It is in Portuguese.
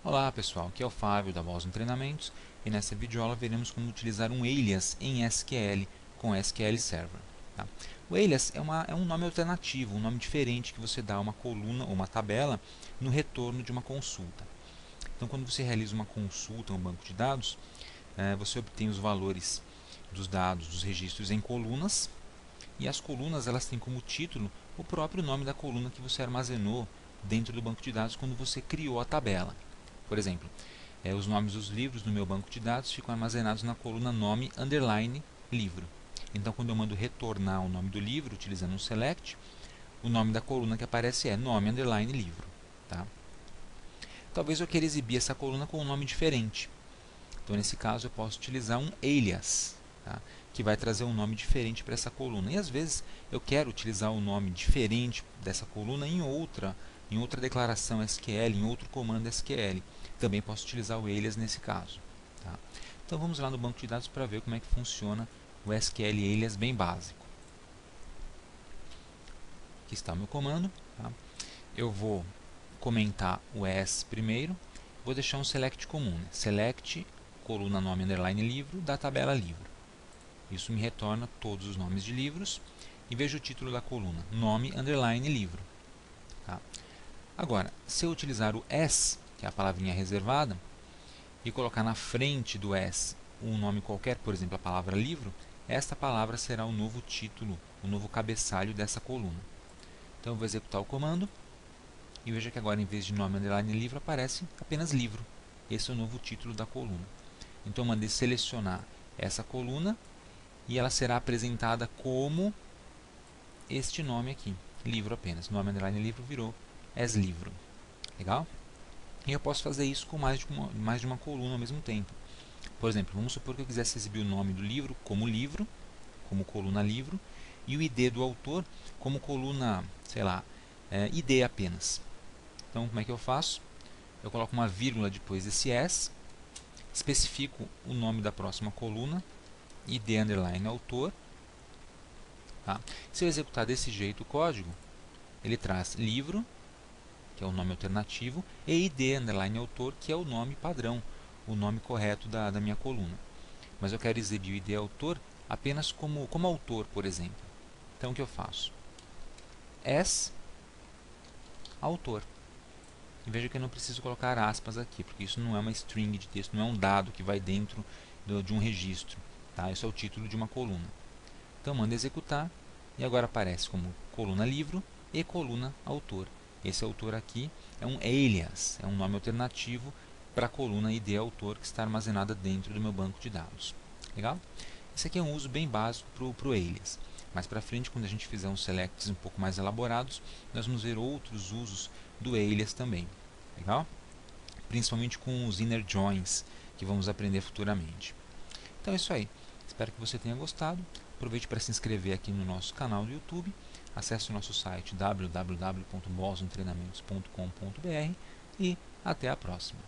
Olá pessoal, aqui é o Fábio da Boston Treinamentos e nessa videoaula veremos como utilizar um alias em SQL com SQL Server. Tá? O alias é um nome alternativo, um nome diferente que você dá a uma coluna ou uma tabela no retorno de uma consulta. Então quando você realiza uma consulta em um banco de dados, você obtém os valores dos dados, dos registros em colunas, e as colunas elas têm como título o próprio nome da coluna que você armazenou dentro do banco de dados quando você criou a tabela. Por exemplo, os nomes dos livros no meu banco de dados ficam armazenados na coluna nome underline livro. Então, quando eu mando retornar o nome do livro utilizando um select, o nome da coluna que aparece é nome underline livro. Tá? Talvez eu queira exibir essa coluna com um nome diferente. Então, nesse caso, eu posso utilizar um alias, tá? Que vai trazer um nome diferente para essa coluna. E às vezes eu quero utilizar um nome diferente dessa coluna em outra declaração SQL, em outro comando SQL. Também posso utilizar o alias nesse caso. Tá? Então vamos lá no banco de dados para ver como é que funciona o SQL alias bem básico. Aqui está o meu comando. Tá? Eu vou comentar o S primeiro. Vou deixar um select comum. Né? Select coluna nome underline livro da tabela livro. Isso me retorna todos os nomes de livros e vejo o título da coluna, nome underline livro. Tá? Agora, se eu utilizar o S, que é a palavrinha reservada, e colocar na frente do S um nome qualquer, por exemplo, a palavra livro, esta palavra será o novo título, o novo cabeçalho dessa coluna. Então eu vou executar o comando e veja que agora, em vez de nome underline livro, aparece apenas livro. Esse é o novo título da coluna. Então eu mandei selecionar essa coluna e ela será apresentada como este nome aqui, livro apenas. Nome underline livro virou as livro. Legal? E eu posso fazer isso com mais de uma coluna ao mesmo tempo. Por exemplo, vamos supor que eu quisesse exibir o nome do livro, como coluna livro, e o ID do autor como coluna, sei lá, ID apenas. Então, como é que eu faço? Eu coloco uma vírgula depois desse S, especifico o nome da próxima coluna, ID underline autor. Tá? Se eu executar desse jeito o código, ele traz livro, que é o nome alternativo, e ID underline autor, que é o nome padrão, o nome correto da minha coluna. Mas eu quero exibir o ID autor apenas como autor, por exemplo. Então o que eu faço? As autor. E veja que eu não preciso colocar aspas aqui, porque isso não é uma string de texto, não é um dado que vai dentro de um registro. Tá? Isso é o título de uma coluna. Então mando executar e agora aparece como coluna livro e coluna autor. Esse autor aqui é um alias, é um nome alternativo para a coluna ID autor que está armazenada dentro do meu banco de dados. Legal? Esse aqui é um uso bem básico para o alias. Mais para frente, quando a gente fizer uns selects um pouco mais elaborados, nós vamos ver outros usos do alias também. Legal? Principalmente com os inner joins, que vamos aprender futuramente. Então é isso aí. Espero que você tenha gostado. Aproveite para se inscrever aqui no nosso canal do YouTube. Acesse o nosso site www.bostontreinamentos.com.br e até a próxima.